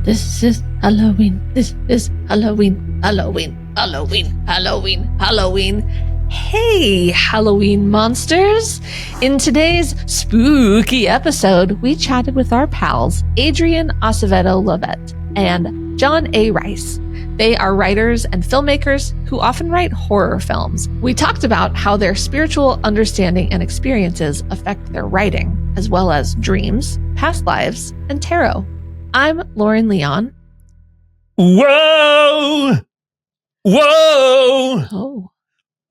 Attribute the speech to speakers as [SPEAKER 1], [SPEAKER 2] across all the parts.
[SPEAKER 1] This is Halloween. This is Halloween. Halloween. Halloween. Halloween. Halloween. Hey, Halloween monsters! In today's spooky episode, we chatted with our pals, Adrienne Acevedo Lovette and John A. Rice. They are writers and filmmakers who often write horror films. We talked about how their spiritual understanding and experiences affect their writing, as well as dreams, past lives, and tarot. I'm Lauren Leon.
[SPEAKER 2] Whoa! Whoa!
[SPEAKER 1] Oh.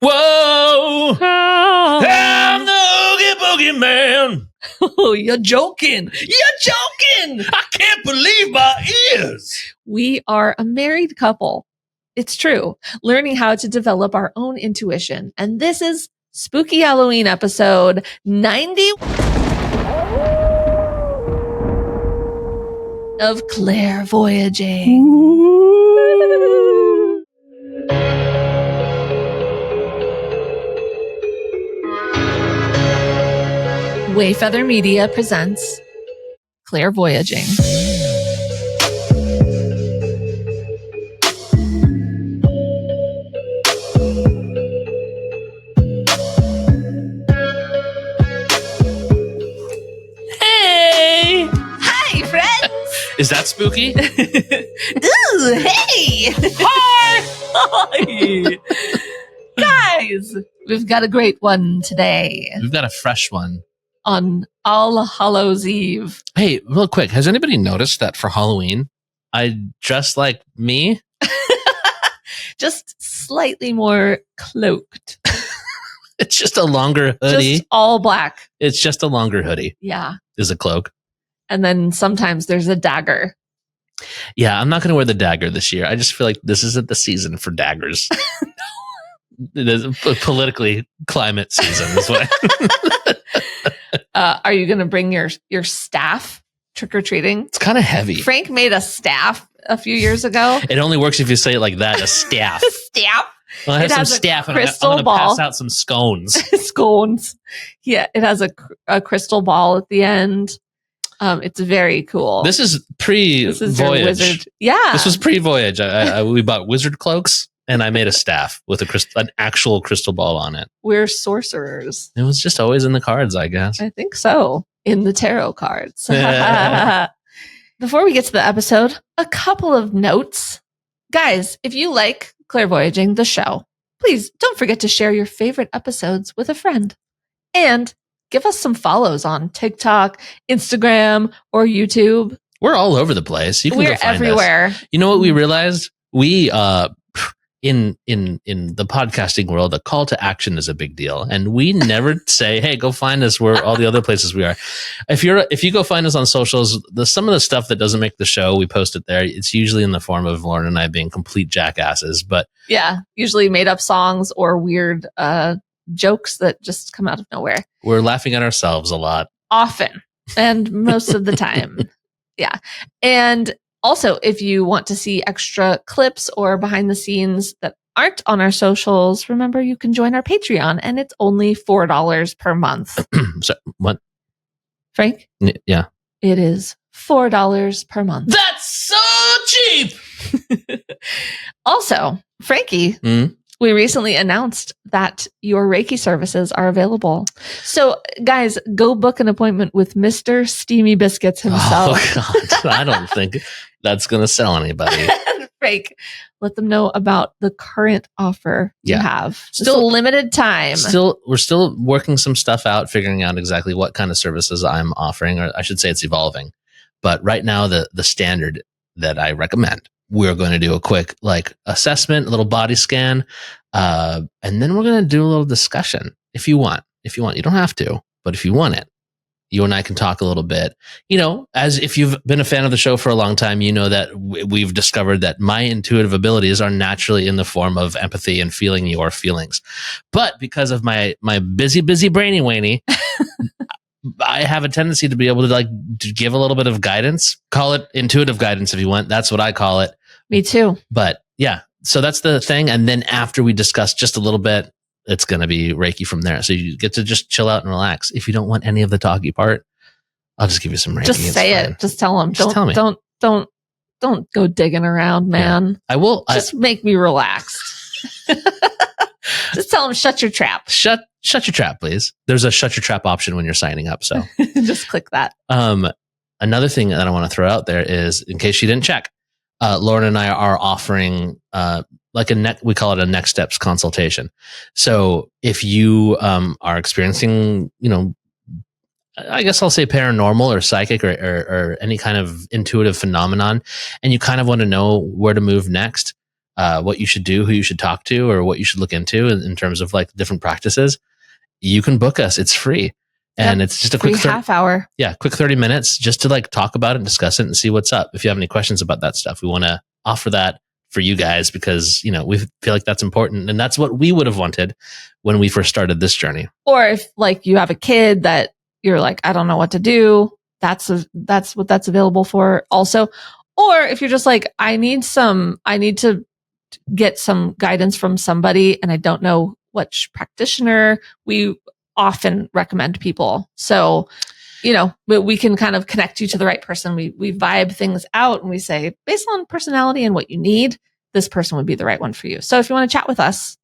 [SPEAKER 2] Whoa! I'm the Oogie Boogie Man.
[SPEAKER 1] Oh, you're joking. You're joking.
[SPEAKER 2] I can't believe my ears.
[SPEAKER 1] We are a married couple. It's true. Learning how to develop our own intuition. And this is Spooky Halloween episode 90 of Clairvoyaging. Wayfeather Media presents Clairvoyaging. Hey! Hi, friends!
[SPEAKER 2] Is that spooky?
[SPEAKER 1] Ooh, hey! Hi! Guys, we've got a great one today
[SPEAKER 2] We've got a fresh one.
[SPEAKER 1] on All Hallows Eve.
[SPEAKER 2] Hey, real quick, has anybody noticed that for Halloween, I dress like me?
[SPEAKER 1] Just slightly more cloaked.
[SPEAKER 2] It's just a longer hoodie.
[SPEAKER 1] Just all black.
[SPEAKER 2] It's just a longer hoodie.
[SPEAKER 1] Yeah.
[SPEAKER 2] Is a cloak.
[SPEAKER 1] And then sometimes there's a dagger.
[SPEAKER 2] Yeah, I'm not going to wear the dagger this year. I just feel like this isn't the season for daggers. It is a politically climate season. Is what.
[SPEAKER 1] Are you going to bring your staff trick-or-treating?
[SPEAKER 2] It's kind of heavy.
[SPEAKER 1] Frank made a staff a few years ago.
[SPEAKER 2] It only works if you say it like that, a staff.
[SPEAKER 1] Staff?
[SPEAKER 2] Well, I have
[SPEAKER 1] It
[SPEAKER 2] some
[SPEAKER 1] has a
[SPEAKER 2] staff and
[SPEAKER 1] crystal
[SPEAKER 2] I'm going to
[SPEAKER 1] ball.
[SPEAKER 2] pass out some scones.
[SPEAKER 1] Scones. Yeah, it has a crystal ball at the end. It's very cool.
[SPEAKER 2] This is
[SPEAKER 1] This is your
[SPEAKER 2] pre-voyage.
[SPEAKER 1] wizard. Yeah.
[SPEAKER 2] This was pre-voyage. We bought wizard cloaks and I made a staff with an actual crystal ball on it.
[SPEAKER 1] We're sorcerers.
[SPEAKER 2] It was just always in the cards, I guess.
[SPEAKER 1] I think so. In the tarot cards. Before we get to the episode, a couple of notes. Guys, if you like Clairvoyaging, the show, please don't forget to share your favorite episodes with a friend. And give us some follows on TikTok, Instagram, or YouTube.
[SPEAKER 2] We're all over the place. You can
[SPEAKER 1] We're
[SPEAKER 2] go find
[SPEAKER 1] everywhere.
[SPEAKER 2] us. You know what we realized? We in the podcasting world, a call to action is a big deal, and we never say, "Hey, go find us where all the other places we are." If you go find us on socials, some of the stuff that doesn't make the show, we post it there. It's usually in the form of Lauren and I being complete jackasses, but
[SPEAKER 1] Yeah, usually made up songs or weird jokes that just come out of nowhere.
[SPEAKER 2] we're laughing at ourselves a lot.
[SPEAKER 1] Often and most of the time. Yeah. And also, if you want to see extra clips or behind the scenes that aren't on our socials, remember you can join our Patreon and it's only $4 per month.
[SPEAKER 2] So what?
[SPEAKER 1] Frank?
[SPEAKER 2] Yeah,
[SPEAKER 1] It is $4 per month.
[SPEAKER 2] that's so cheap.
[SPEAKER 1] Also, Frankie, we recently announced that your Reiki services are available. So, guys, go book an appointment with Mr. Steamy Biscuits himself.
[SPEAKER 2] Oh God, I don't think that's going to sell anybody.
[SPEAKER 1] Frank, let them know about the current offer you
[SPEAKER 2] Yeah.
[SPEAKER 1] have.
[SPEAKER 2] Still-
[SPEAKER 1] Still limited time.
[SPEAKER 2] We're still working some stuff out, figuring out exactly what kind of services I'm offering, or I should say it's evolving. But right now, the standard that I recommend, we're going to do a quick assessment, a little body scan, and then we're going to do a little discussion if you want. If you want, you don't have to, but if you want it, you and I can talk a little bit. You know, as if you've been a fan of the show for a long time, you know that we've discovered that my intuitive abilities are naturally in the form of empathy and feeling your feelings. But because of my busy brainy waney, I have a tendency to be able to give a little bit of guidance. Call it intuitive guidance if you want. That's what I call it.
[SPEAKER 1] Me too.
[SPEAKER 2] But yeah, so that's the thing. And then after we discuss just a little bit, it's going to be Reiki from there. So you get to just chill out and relax. If you don't want any of the talky part, I'll just give you some Reiki.
[SPEAKER 1] Just say
[SPEAKER 2] fine.
[SPEAKER 1] it. Just tell them.
[SPEAKER 2] Just tell me.
[SPEAKER 1] Don't don't go digging around, man.
[SPEAKER 2] Yeah. I will.
[SPEAKER 1] Just make me relaxed. Just tell them shut your trap.
[SPEAKER 2] Shut your trap, please. There's a shut your trap option when you're signing up. So
[SPEAKER 1] just click that.
[SPEAKER 2] Another thing that I want to throw out there is, in case you didn't check, Lauren and I are offering we call it a next steps consultation. So if you are experiencing, I guess I'll say paranormal or psychic or any kind of intuitive phenomenon, and you kind of want to know where to move next, what you should do, who you should talk to, or what you should look into in terms of like different practices, you can book us. It's free. And it's just a quick
[SPEAKER 1] half hour.
[SPEAKER 2] Yeah, quick 30 minutes just to like talk about it and discuss it and see what's up. If you have any questions about that stuff, we want to offer that for you guys because, we feel like that's important. And that's what we would have wanted when we first started this journey.
[SPEAKER 1] Or if like you have a kid that you're like, I don't know what to do, that's what that's available for also. Or if you're just like, I need to get some guidance from somebody and I don't know which practitioner, we often recommend people. So, but we can kind of connect you to the right person. We vibe things out and we say, based on personality and what you need, this person would be the right one for you. So if you want to chat with us,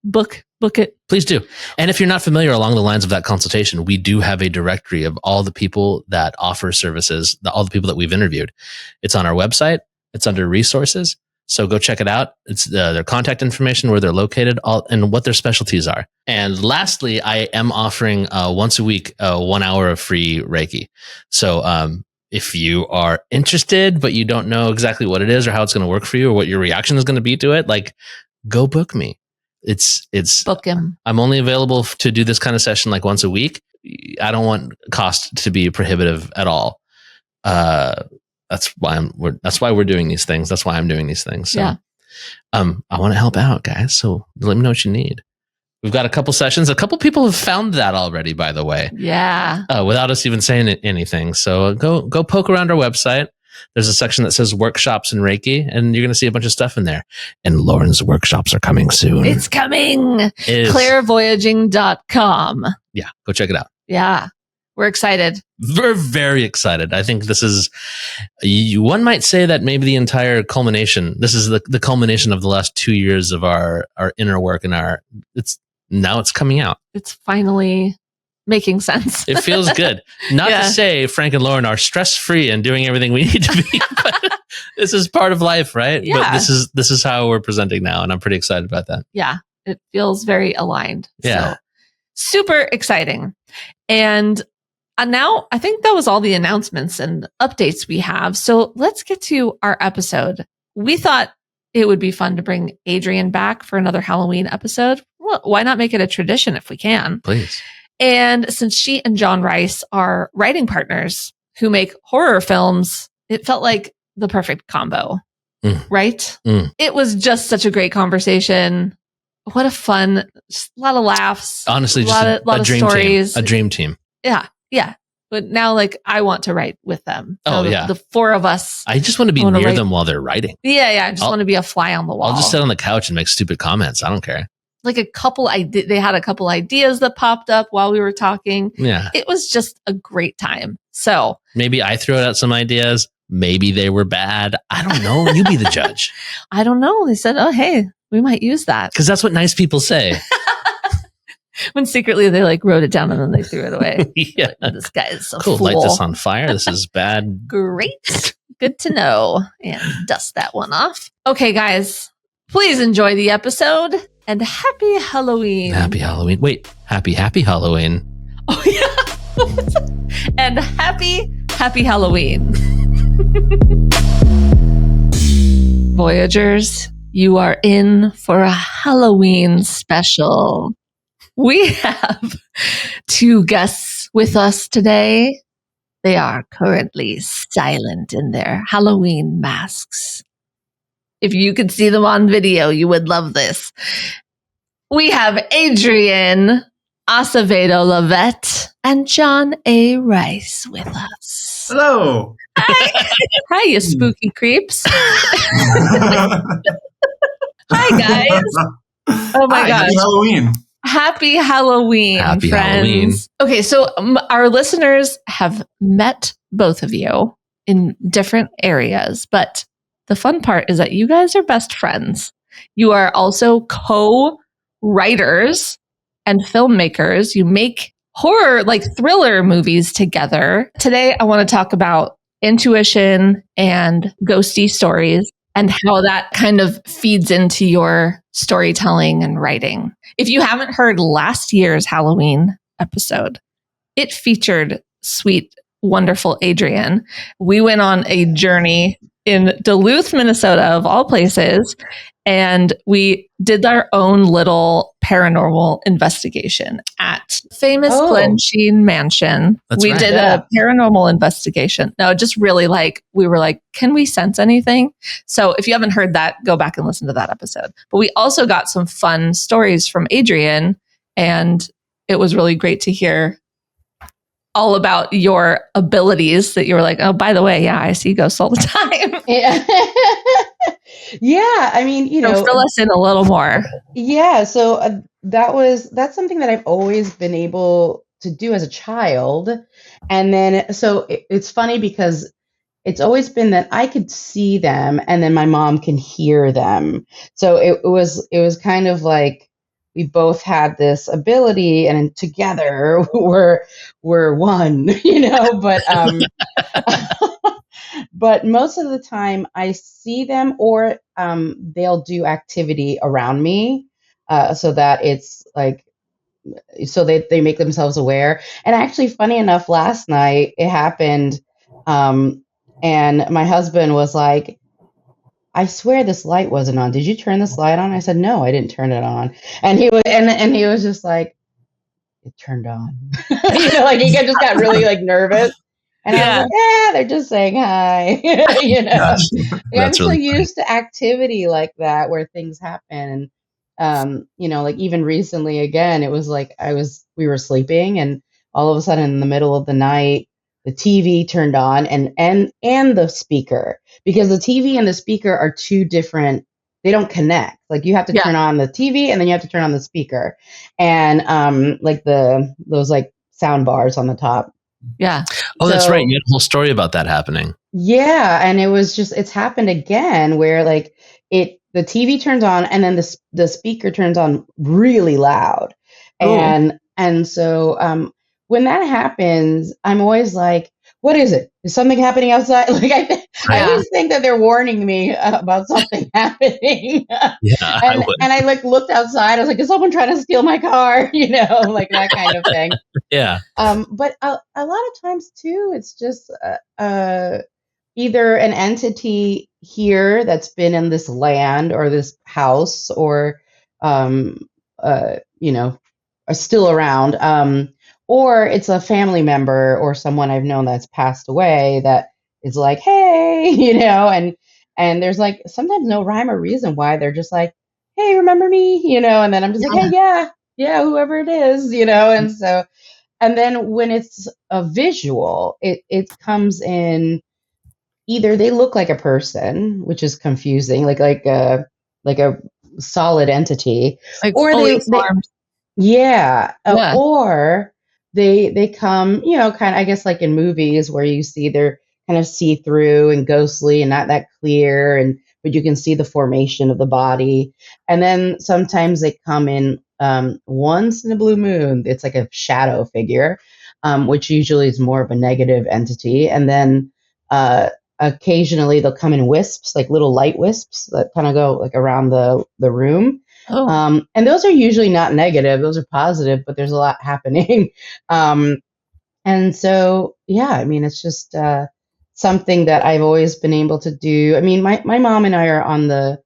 [SPEAKER 1] book it.
[SPEAKER 2] Please do. And if you're not familiar along the lines of that consultation, we do have a directory of all the people that offer services, all the people that we've interviewed. It's on our website. It's under resources. So go check it out. It's their contact information, where they're located, and what their specialties are. And lastly, I am offering once a week 1 hour of free Reiki. So if you are interested, but you don't know exactly what it is or how it's going to work for you or what your reaction is going to be to it, like go book me. It's
[SPEAKER 1] book him.
[SPEAKER 2] I'm only available to do this kind of session like once a week. I don't want cost to be prohibitive at all. That's why we're doing these things. That's why I'm doing these things. So,
[SPEAKER 1] yeah.
[SPEAKER 2] I want to help out, guys. So let me know what you need. We've got a couple sessions. A couple people have found that already, by the way.
[SPEAKER 1] Yeah.
[SPEAKER 2] Without us even saying anything. So go poke around our website. There's a section that says workshops and Reiki, and you're going to see a bunch of stuff in there. And Lauren's workshops are coming soon.
[SPEAKER 1] It's coming. Clairvoyaging.com.
[SPEAKER 2] Yeah. Go check it out.
[SPEAKER 1] Yeah. We're excited.
[SPEAKER 2] We're very excited. I think this is, one might say that maybe the entire culmination, this is the culmination of the last 2 years of our inner work and it's coming out.
[SPEAKER 1] It's finally making sense.
[SPEAKER 2] It feels good. Not to say Frank and Lauren are stress-free and doing everything we need to be, but this is part of life, right?
[SPEAKER 1] Yeah.
[SPEAKER 2] But this is how we're presenting now, and I'm pretty excited about that.
[SPEAKER 1] Yeah. It feels very aligned.
[SPEAKER 2] Yeah.
[SPEAKER 1] So, super exciting. And now I think that was all the announcements and updates we have. So let's get to our episode. We thought it would be fun to bring Adrienne back for another Halloween episode. Well, why not make it a tradition if we can?
[SPEAKER 2] Please.
[SPEAKER 1] And since she and John Rice are writing partners who make horror films, it felt like the perfect combo, right? It was just such a great conversation. What a fun, just a lot of laughs.
[SPEAKER 2] Honestly, just a
[SPEAKER 1] lot of
[SPEAKER 2] dream
[SPEAKER 1] stories.
[SPEAKER 2] team. A dream team.
[SPEAKER 1] Yeah. Yeah. But now, I want to write with them.
[SPEAKER 2] Oh,
[SPEAKER 1] so
[SPEAKER 2] yeah.
[SPEAKER 1] The four of us.
[SPEAKER 2] I just want to be near them while they're writing.
[SPEAKER 1] Yeah. Yeah. I just want to be a fly on the wall.
[SPEAKER 2] I'll just sit on the couch and make stupid comments. I don't care.
[SPEAKER 1] They had a couple ideas that popped up while we were talking.
[SPEAKER 2] Yeah.
[SPEAKER 1] It was just a great time. So
[SPEAKER 2] maybe I threw out some ideas. Maybe they were bad. I don't know. You be the judge.
[SPEAKER 1] I don't know. They said, oh, hey, we might use that.
[SPEAKER 2] Because that's what nice people say.
[SPEAKER 1] When secretly they wrote it down and then they threw it away.
[SPEAKER 2] Yeah.
[SPEAKER 1] This guy is so
[SPEAKER 2] cool.
[SPEAKER 1] Fool.
[SPEAKER 2] Light this on fire. This is bad.
[SPEAKER 1] Great. Good to know. And dust that one off. Okay, guys, please enjoy the episode and happy Halloween.
[SPEAKER 2] Happy Halloween. Wait, happy Halloween.
[SPEAKER 1] Oh, yeah. And happy Halloween. Voyagers, you are in for a Halloween special. We have two guests with us today. They are currently silent in their Halloween masks. If you could see them on video, you would love this. We have Adrienne Acevedo Lovette and John A. Rice with us.
[SPEAKER 3] Hello.
[SPEAKER 1] Hi, you spooky creeps. Hi, guys. Oh my gosh.
[SPEAKER 3] Happy Halloween.
[SPEAKER 1] Happy Halloween,
[SPEAKER 2] Happy
[SPEAKER 1] friends.
[SPEAKER 2] Halloween.
[SPEAKER 1] Okay, so our listeners have met both of you in different areas, but the fun part is that you guys are best friends. You are also co-writers and filmmakers. You make horror, like thriller movies together. Today, I want to talk about intuition and ghosty stories and how that kind of feeds into your storytelling and writing. If you haven't heard last year's Halloween episode, it featured sweet, wonderful Adrienne. We went on a journey in Duluth, Minnesota, of all places, and we did our own little paranormal investigation at famous Glensheen Mansion. We did a paranormal investigation. No, just really we were like, can we sense anything? So if you haven't heard that, go back and listen to that episode. But we also got some fun stories from Adrienne, and it was really great to hear all about your abilities that you were like, oh, by the way, yeah, I see ghosts all the time.
[SPEAKER 3] Yeah. Yeah. I mean,
[SPEAKER 1] so fill us in a little more.
[SPEAKER 3] Yeah. So that's something that I've always been able to do as a child. And then, so it's funny because it's always been that I could see them and then my mom can hear them. So it was kind of like, we both had this ability, and together we're one, but but most of the time I see them, or they'll do activity around me, so that it's like, so they make themselves aware. And actually, funny enough, last night it happened, and my husband was like, I swear this light wasn't on. Did you turn this light on? I said, no, I didn't turn it on. And he was, and he was just like, it turned on. Like he just got really nervous. And I was like, yeah, they're just saying hi. I'm so used to activity like that where things happen. And like even recently again, it was like we were sleeping, and all of a sudden in the middle of the night, the TV turned on and the speaker, because the TV and the speaker are two different, they don't connect. Like you have to turn on the TV and then you have to turn on the speaker, and those sound bars on the top.
[SPEAKER 1] Yeah.
[SPEAKER 2] Oh, that's right. You had a whole story about that happening.
[SPEAKER 3] Yeah. And it's happened again where the TV turns on and then the speaker turns on really loud. Ooh. And so, when that happens, I'm always like, what is it? Is something happening outside? I always think that they're warning me about something happening.
[SPEAKER 2] Yeah,
[SPEAKER 3] and I looked outside. I was like, is someone trying to steal my car? That kind of thing.
[SPEAKER 2] Yeah.
[SPEAKER 3] But a lot of times too, it's just either an entity here that's been in this land or this house, or are still around. Or it's a family member or someone I've known that's passed away that is like, hey, and there's sometimes no rhyme or reason why they're just like, hey, remember me? And then I'm just like, hey, yeah, whoever it is, and so, and then when it's a visual, it comes in, either they look like a person, which is confusing, like a solid entity, or they or they come, kind of, I guess, like in movies where you see they're kind of see-through and ghostly and not that clear, but you can see the formation of the body. And then sometimes they come in once in a blue moon. It's like a shadow figure, which usually is more of a negative entity. And then occasionally they'll come in wisps, like little light wisps that kind of go around the room. Oh. And those are usually not negative; those are positive. But there's a lot happening, and so I mean, it's just something that I've always been able to do. I mean, my mom and I are on the,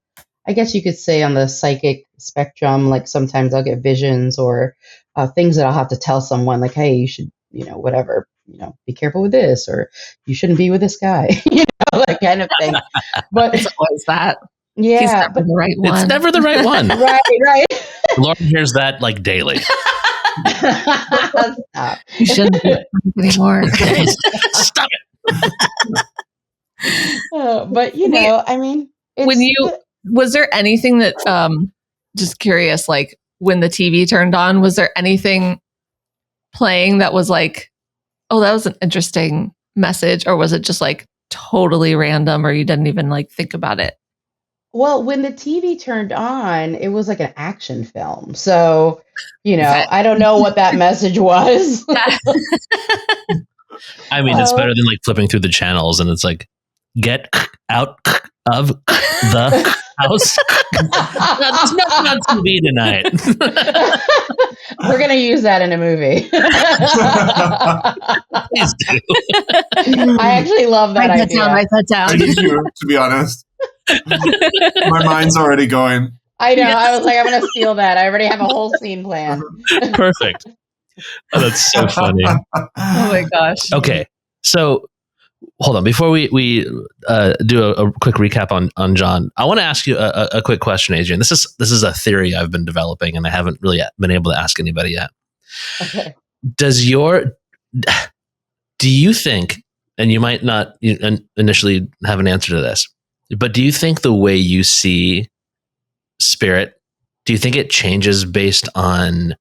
[SPEAKER 3] I guess you could say, on the psychic spectrum. Like sometimes I'll get visions or things that I'll have to tell someone, like, hey, you should, whatever, be careful with this, or you shouldn't be with this guy, that kind of thing. But
[SPEAKER 1] it's always that.
[SPEAKER 3] Yeah,
[SPEAKER 1] he's never the right one.
[SPEAKER 2] It's never the right one.
[SPEAKER 3] Right.
[SPEAKER 2] Lauren hears that daily.
[SPEAKER 3] Stop.
[SPEAKER 1] You shouldn't be anymore.
[SPEAKER 2] Stop it.
[SPEAKER 3] But I mean,
[SPEAKER 1] was there anything that just curious, like when the TV turned on, was there anything playing that was like, oh, that was an interesting message, or was it just totally random, or you didn't even like think about it?
[SPEAKER 3] Well, when the TV turned on, it was like an action film. So,
[SPEAKER 1] Okay.
[SPEAKER 3] I don't know what that message was.
[SPEAKER 1] Yeah.
[SPEAKER 2] I mean, it's better than like flipping through the channels and it's like, get out of the house. That's not on TV tonight.
[SPEAKER 3] We're going to use that in a movie.
[SPEAKER 2] Please do.
[SPEAKER 3] I actually love that
[SPEAKER 1] Write
[SPEAKER 3] idea.
[SPEAKER 1] that down.
[SPEAKER 4] I did too, to be honest. My mind's already going.
[SPEAKER 3] I know. I was like, I'm going to steal that. I already have a whole scene planned.
[SPEAKER 2] Perfect. Oh, that's so funny.
[SPEAKER 1] Oh my gosh.
[SPEAKER 2] Okay. So hold on. Before we do a quick recap on John, I want to ask you a quick question, Adrienne. This is a theory I've been developing and I haven't really been able to ask anybody yet.
[SPEAKER 3] Okay.
[SPEAKER 2] Do you think, and you might not initially have an answer to this, but do you think the way you see spirit, do you think it changes based on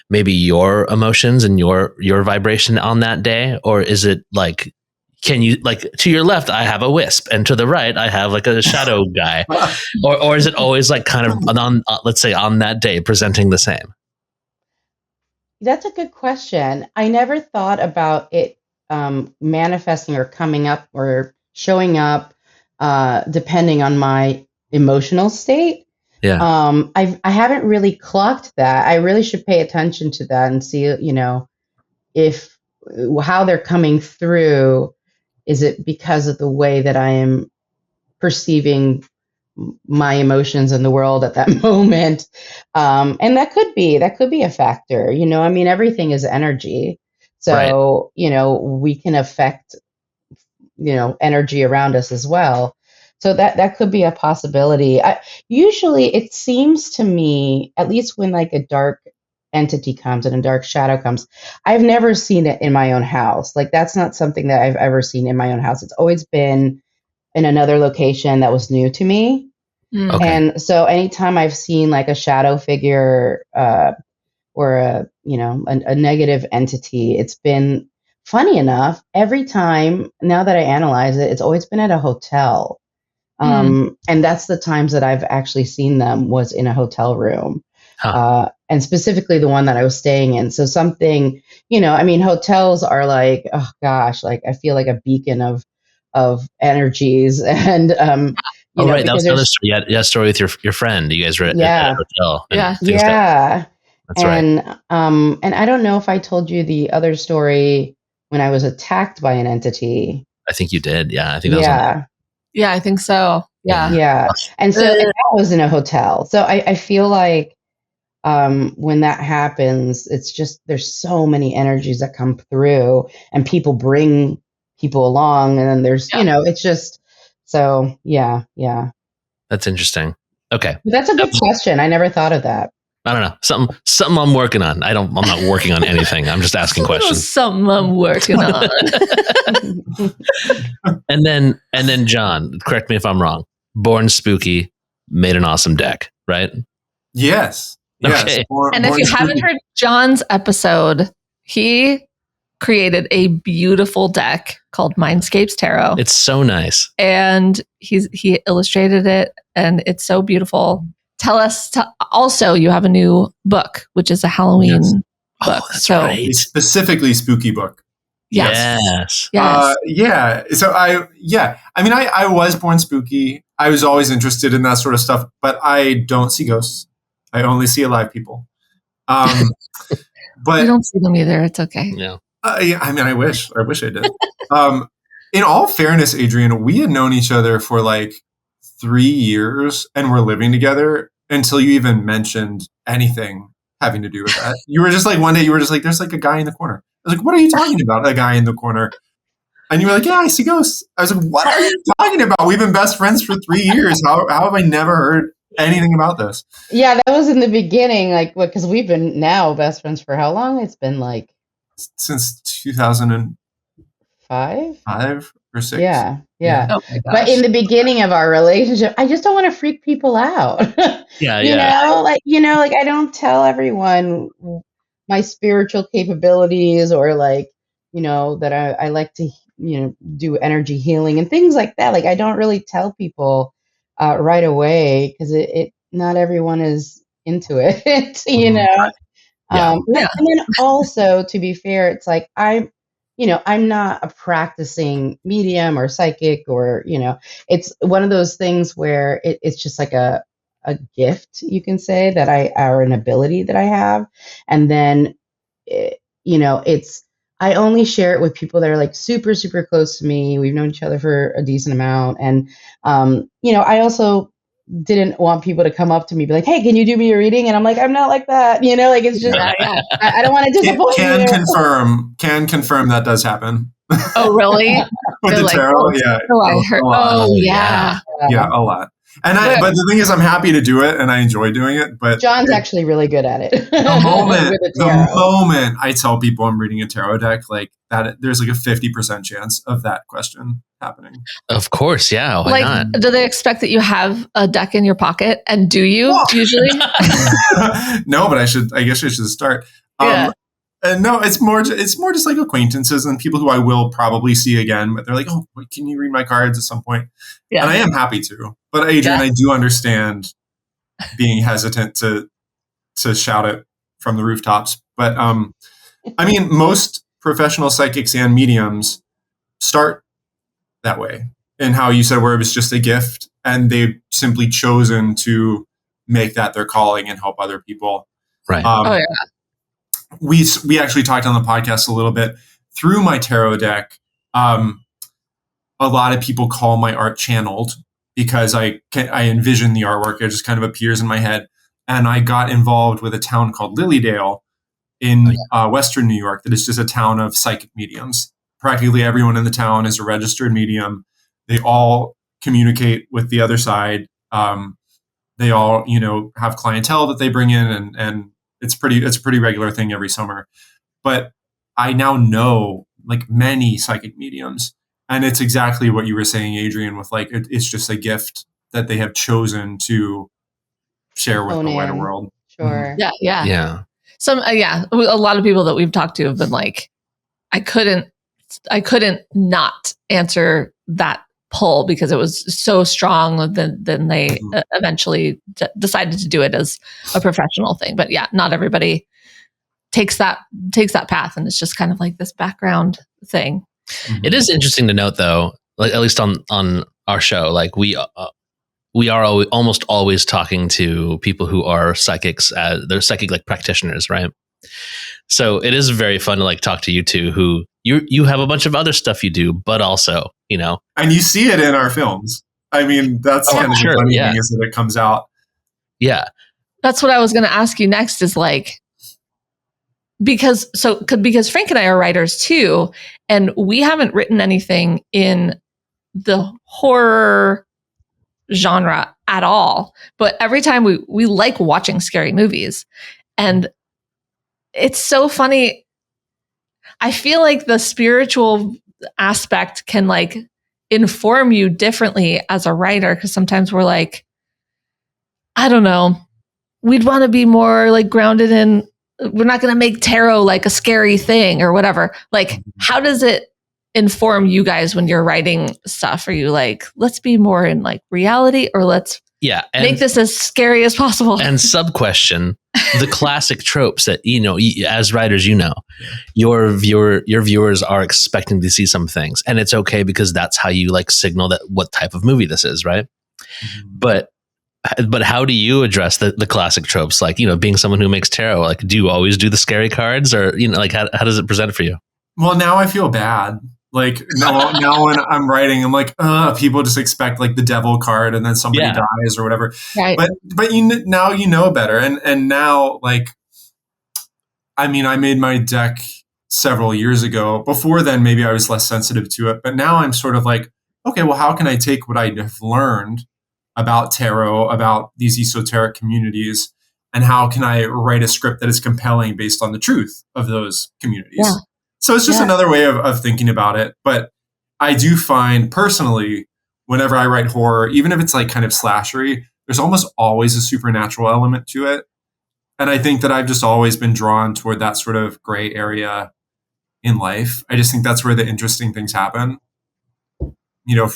[SPEAKER 2] maybe your emotions and your vibration on that day? Or is it like, can you, like, to your left, I have a wisp, and to the right, I have like a shadow guy? Or is it always like kind of on, let's say on that day, presenting the same?
[SPEAKER 3] That's a good question. I never thought about it manifesting or coming up or showing up depending on my emotional state.
[SPEAKER 2] Yeah.
[SPEAKER 3] I haven't really clocked that. I really should pay attention to that and see, if how they're coming through. Is it because of the way that I am perceiving my emotions in the world at that moment? And that could be a factor. I mean, everything is energy. So, we can affect, energy around us as well. So that could be a possibility. Usually it seems to me, at least when like a dark entity comes and a dark shadow comes, I've never seen it in my own house. Like that's not something that I've ever seen in my own house. It's always been in another location that was new to me.
[SPEAKER 2] Okay.
[SPEAKER 3] And so anytime I've seen like a shadow figure or a negative entity, it's been, funny enough, every time now that I analyze it, it's always been at a hotel. And that's the times that I've actually seen them was in a hotel room. And specifically the one that I was staying in. So something, I mean, hotels are like, oh gosh, like I feel like a beacon of energies. And,
[SPEAKER 2] right. That was another story. Yeah, story with your friend. You guys were at a hotel.
[SPEAKER 3] Yeah.
[SPEAKER 2] That's right.
[SPEAKER 3] And I don't know if I told you the other story when I was attacked by an entity.
[SPEAKER 2] I think you did. Yeah. I think that was
[SPEAKER 1] Yeah, I think so. Yeah.
[SPEAKER 3] Yeah. And so that was in a hotel. So I feel like when that happens, it's just, there's so many energies that come through and people bring people along. And then there's, it's just, so yeah.
[SPEAKER 2] That's interesting. Okay.
[SPEAKER 3] But that's a good question. I never thought of that.
[SPEAKER 2] I don't know. Something I'm working on. I'm not working on anything. I'm just asking questions.
[SPEAKER 1] Something I'm working on.
[SPEAKER 2] And then John, correct me if I'm wrong. Born Spooky made an awesome deck, right?
[SPEAKER 4] Yes.
[SPEAKER 2] Okay.
[SPEAKER 1] And if you haven't heard John's episode, he created a beautiful deck called Mindscapes Tarot.
[SPEAKER 2] It's so nice.
[SPEAKER 1] And he illustrated it and it's so beautiful. Tell us also you have a new book, which is a Halloween book.
[SPEAKER 2] Oh, that's right.
[SPEAKER 4] A specifically spooky book.
[SPEAKER 2] Yes.
[SPEAKER 4] Yeah. So I mean, I was born spooky. I was always interested in that sort of stuff, but I don't see ghosts. I only see alive people. But
[SPEAKER 1] I don't see them either. It's okay.
[SPEAKER 2] Yeah.
[SPEAKER 4] I mean, I wish I did. In all fairness, Adrienne, we had known each other for like 3 years and we're living together until you even mentioned anything having to do with that. You were just like, one day you were just like, there's like a guy in the corner. I was like, what are you talking about? A guy in the corner. And you were like, yeah, I see ghosts. I was like, what are you talking about? We've been best friends for 3 years. How have I never heard anything about this?
[SPEAKER 3] Yeah, that was in the beginning. Like, because we've been now best friends for how long? It's been like
[SPEAKER 4] since 2005 or 6.
[SPEAKER 3] Yeah.
[SPEAKER 1] Oh my gosh.
[SPEAKER 3] But in the beginning of our relationship, I just don't want to freak people out. Like I don't tell everyone my spiritual capabilities or like, that I like to, do energy healing and things like that. Like I don't really tell people right away because it not everyone is into it,
[SPEAKER 2] Yeah.
[SPEAKER 3] And then also, to be fair, it's like I'm not a practicing medium or psychic or, it's one of those things where it's just like a gift, you can say, or an ability that I have. And then, it's, I only share it with people that are like super, super close to me. We've known each other for a decent amount. And, I also didn't want people to come up to me, be like, hey, can you do me a reading? And I'm like, I'm not like that, like, it's just, I don't want to disappoint
[SPEAKER 4] Can
[SPEAKER 3] you.
[SPEAKER 4] confirm that does happen.
[SPEAKER 1] Oh, really?
[SPEAKER 4] With the
[SPEAKER 1] like,
[SPEAKER 4] tarot, yeah.
[SPEAKER 1] I heard. Oh, yeah.
[SPEAKER 4] Yeah, a lot. And but the thing is, I'm happy to do it and I enjoy doing it. But
[SPEAKER 3] John's actually really good at it.
[SPEAKER 4] The moment I tell people I'm reading a tarot deck, like that, there's like a 50% chance of that question happening.
[SPEAKER 2] Of course, yeah. Why not?
[SPEAKER 1] Do they expect that you have a deck in your pocket? And do you usually?
[SPEAKER 4] No, but I guess I should start. And no, it's more just like acquaintances and people who I will probably see again, but they're like, oh, can you read my cards at some point? Yeah. And I am happy to. But Adrienne, I do understand being hesitant to shout it from the rooftops. But I mean, most professional psychics and mediums start that way. And how you said where it was just a gift and they've simply chosen to make that their calling and help other people.
[SPEAKER 2] Right.
[SPEAKER 4] We actually talked on the podcast a little bit through my tarot deck. A lot of people call my art channeled because I envision the artwork. It just kind of appears in my head. And I got involved with a town called Lilydale in Western New York that is just a town of psychic mediums. Practically everyone in the town is a registered medium. They all communicate with the other side. They all, have clientele that they bring in and it's a pretty regular thing every summer. But I now know like many psychic mediums. And it's exactly what you were saying, Adrienne, with like, it's just a gift that they have chosen to share with the wider world.
[SPEAKER 3] Sure.
[SPEAKER 1] Mm-hmm. Yeah. A lot of people that we've talked to have been like, I couldn't not answer that pull because it was so strong. Then they eventually decided to do it as a professional thing. But yeah, not everybody takes that path, and it's just kind of like this background thing.
[SPEAKER 2] Mm-hmm. It is interesting to note, though, like at least on our show, like we are almost always talking to people who are psychics. They're psychic like practitioners, right? So it is very fun to like talk to you two who you have a bunch of other stuff you do, but also,
[SPEAKER 4] and you see it in our films. I mean, that's kind of the funny thing is that it comes out.
[SPEAKER 2] Yeah.
[SPEAKER 1] That's what I was going to ask you next is like, because Frank and I are writers too, and we haven't written anything in the horror genre at all. But every time we like watching scary movies, and it's so funny. I feel like the spiritual aspect can like inform you differently as a writer, because sometimes we're like, I don't know, we'd want to be more like grounded in, we're not going to make tarot like a scary thing or whatever. Like, how does it inform you guys when you're writing stuff? Are you like, let's be more in like reality, or let's make this as scary as possible?
[SPEAKER 2] And sub question, the classic tropes that, as writers, your viewers are expecting to see some things, and it's okay because that's how you like signal that what type of movie this is, right? Mm-hmm. But how do you address the classic tropes? Like, being someone who makes tarot, like, do you always do the scary cards, or, like, how does it present for you?
[SPEAKER 4] Well, now I feel bad. Like now when I'm writing, I'm like, people just expect like the devil card and then somebody dies or whatever.
[SPEAKER 1] Right.
[SPEAKER 4] But now you know better. And now, like, I mean, I made my deck several years ago. Before then, maybe I was less sensitive to it. But now I'm sort of like, okay, well, how can I take what I have learned about tarot, about these esoteric communities, and how can I write a script that is compelling based on the truth of those communities? Yeah. So it's just another way of thinking about it. But I do find personally, whenever I write horror, even if it's like kind of slashery, there's almost always a supernatural element to it. And I think that I've just always been drawn toward that sort of gray area in life. I just think that's where the interesting things happen,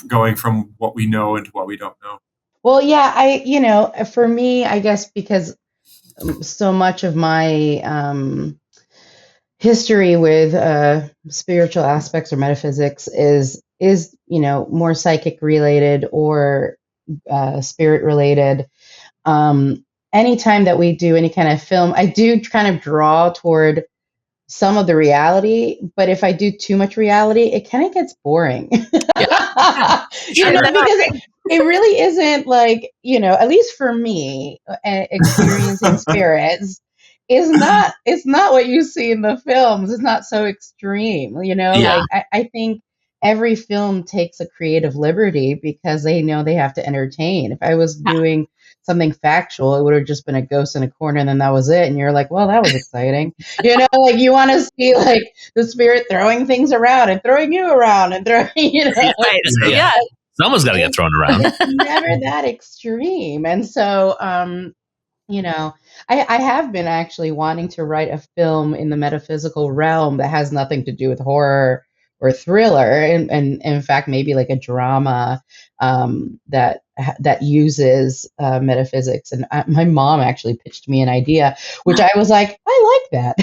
[SPEAKER 4] going from what we know into what we don't know.
[SPEAKER 3] Well, yeah, for me, I guess because so much of my history with spiritual aspects or metaphysics is more psychic related or spirit related. Anytime that we do any kind of film, I do kind of draw toward some of the reality, but if I do too much reality, it kind of gets boring. Because it really isn't like, at least for me, experiencing spirits it's not what you see in the films. It's not so extreme,
[SPEAKER 2] Yeah.
[SPEAKER 3] like I think every film takes a creative liberty because they know they have to entertain. If I was doing something factual, it would have just been a ghost in a corner and then that was it. And you're like, well, that was exciting. Like you want to see like the spirit throwing things around and throwing you around and throwing,
[SPEAKER 1] Right. Yeah.
[SPEAKER 2] Someone's got to get thrown around.
[SPEAKER 3] It's never that extreme. And so, I have been actually wanting to write a film in the metaphysical realm that has nothing to do with horror or thriller, and in fact, maybe like a drama that uses metaphysics. And my mom actually pitched me an idea, which I was like, I like that.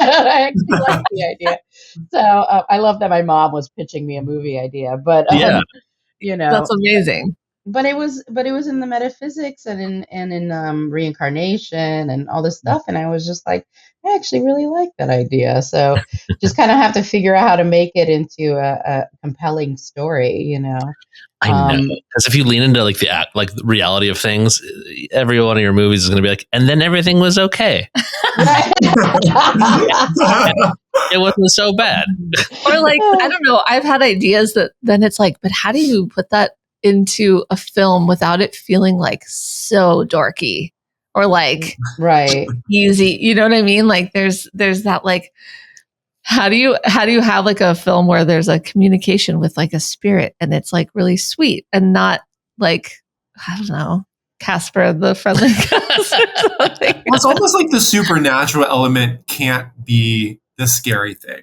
[SPEAKER 3] I actually like the idea. So I love that my mom was pitching me a movie idea, but
[SPEAKER 1] That's amazing.
[SPEAKER 3] But it was in the metaphysics and in reincarnation and all this stuff, and I was just like, I actually really like that idea. So just kind of have to figure out how to make it into a compelling story,
[SPEAKER 2] I know, because if you lean into like the reality of things, every one of your movies is going to be like, and then everything was okay. It wasn't so bad.
[SPEAKER 1] Or like, I don't know. I've had ideas that then it's like, but how do you put that into a film without it feeling like so dorky or like
[SPEAKER 3] right
[SPEAKER 1] easy? You know what I mean? Like there's that like, how do you have like a film where there's a communication with like a spirit and it's like really sweet and not like, I don't know, Casper the Friendly Ghost or something.
[SPEAKER 4] Well, it's almost like the supernatural element can't be the scary thing.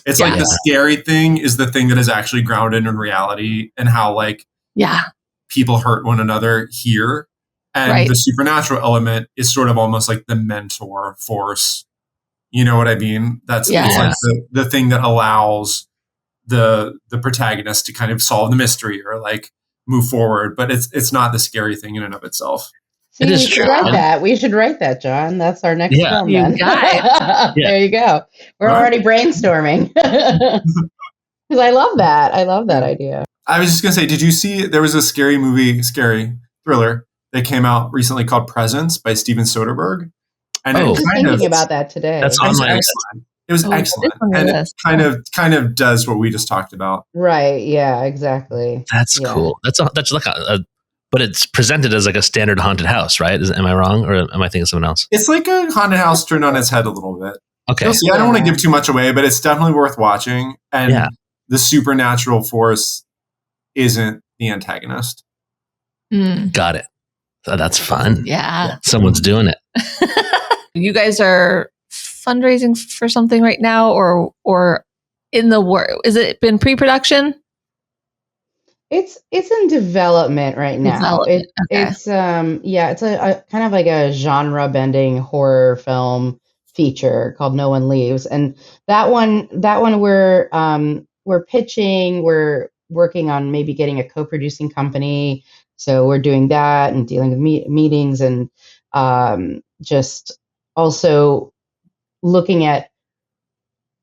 [SPEAKER 4] It's like the scary thing is the thing that is actually grounded in reality and how like people hurt one another here. And the supernatural element is sort of almost like the mentor force. You know what I mean? It's like the thing that allows the protagonist to kind of solve the mystery or like move forward, but it's not the scary thing in and of itself.
[SPEAKER 3] See, we should write that. We should write that, John. That's our next film. Then. There you go. We're already brainstorming. Because I love that. I love that idea.
[SPEAKER 4] I was just gonna say, did you see there was a scary thriller that came out recently called Presence by Steven Soderbergh? And
[SPEAKER 3] I was just thinking about that today.
[SPEAKER 2] That's on my list.
[SPEAKER 4] It was excellent, and it kind of does what we just talked about.
[SPEAKER 3] Right? Yeah. Exactly.
[SPEAKER 2] That's cool. That's like but it's presented as like a standard haunted house, right? Am I wrong, or am I thinking of someone else?
[SPEAKER 4] It's like a haunted house turned on its head a little bit.
[SPEAKER 2] Okay.
[SPEAKER 4] You'll see, I don't want to give too much away, but it's definitely worth watching. And the supernatural force isn't the antagonist.
[SPEAKER 2] Got it. So that's fun.
[SPEAKER 1] Yeah.
[SPEAKER 2] Someone's doing it.
[SPEAKER 1] You guys are fundraising for something right now, or in the work? Is it been pre-production?
[SPEAKER 3] It's in development right now. It's a kind of like a genre bending horror film feature called No One Leaves, and that one we're pitching. We're working on maybe getting a co-producing company, so we're doing that and dealing with meetings and just also looking at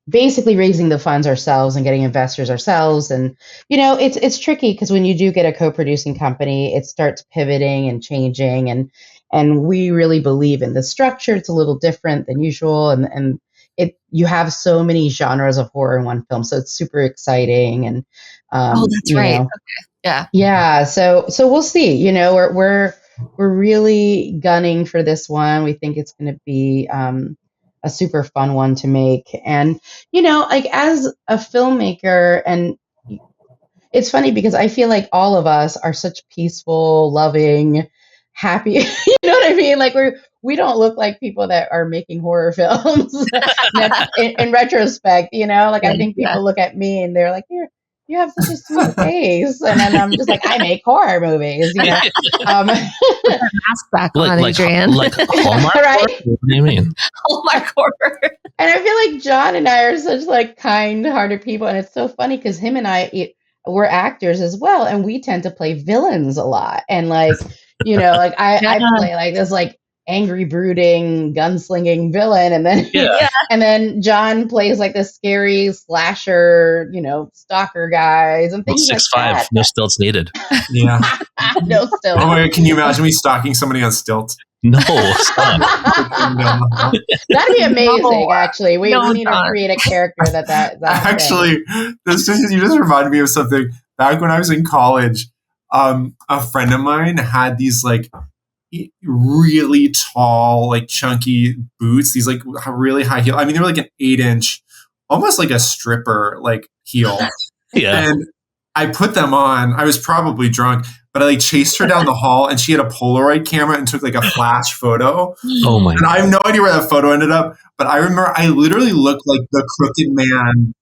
[SPEAKER 3] basically raising the funds ourselves and getting investors ourselves. And, it's tricky because when you do get a co-producing company, it starts pivoting and changing. And we really believe in the structure. It's a little different than usual. And you have so many genres of horror in one film. So it's super exciting. And,
[SPEAKER 1] that's right. Okay. Yeah.
[SPEAKER 3] Yeah. So we'll see, we're really gunning for this one. We think it's going to be, a super fun one to make. And, like as a filmmaker, and it's funny because I feel like all of us are such peaceful, loving, happy, you know what I mean? Like we don't look like people that are making horror films in retrospect, like I think people look at me and they're like, you have such a sweet face. And then I'm just like, I make horror movies,
[SPEAKER 1] Mask back on, Adrienne.
[SPEAKER 2] Like Hallmark
[SPEAKER 3] right?
[SPEAKER 2] horror? What do you mean?
[SPEAKER 1] Hallmark horror.
[SPEAKER 3] And I feel like John and I are such like kind-hearted people. And it's so funny because him and we're actors as well. And we tend to play villains a lot. And like, like I play like this like angry, brooding, gunslinging villain. And then and then John plays like this scary slasher, stalker guys and things
[SPEAKER 2] 6'5",
[SPEAKER 3] like that.
[SPEAKER 2] no stilts needed.
[SPEAKER 4] Yeah.
[SPEAKER 3] No stilts.
[SPEAKER 4] Oh my God, can you imagine me stalking somebody on stilts?
[SPEAKER 2] No, stop.
[SPEAKER 3] That'd be amazing, actually. We need to create a character that
[SPEAKER 4] actually, you just reminded me of something. Back when I was in college, a friend of mine had these like really tall, like chunky boots, these like really high heel. I mean, they were like an 8-inch, almost like a stripper like heel.
[SPEAKER 2] Yeah.
[SPEAKER 4] And I put them on. I was probably drunk, but I like chased her down the hall and she had a Polaroid camera and took like a flash photo.
[SPEAKER 2] Oh my
[SPEAKER 4] God. I have no idea where that photo ended up, but I remember I literally looked like the crooked man.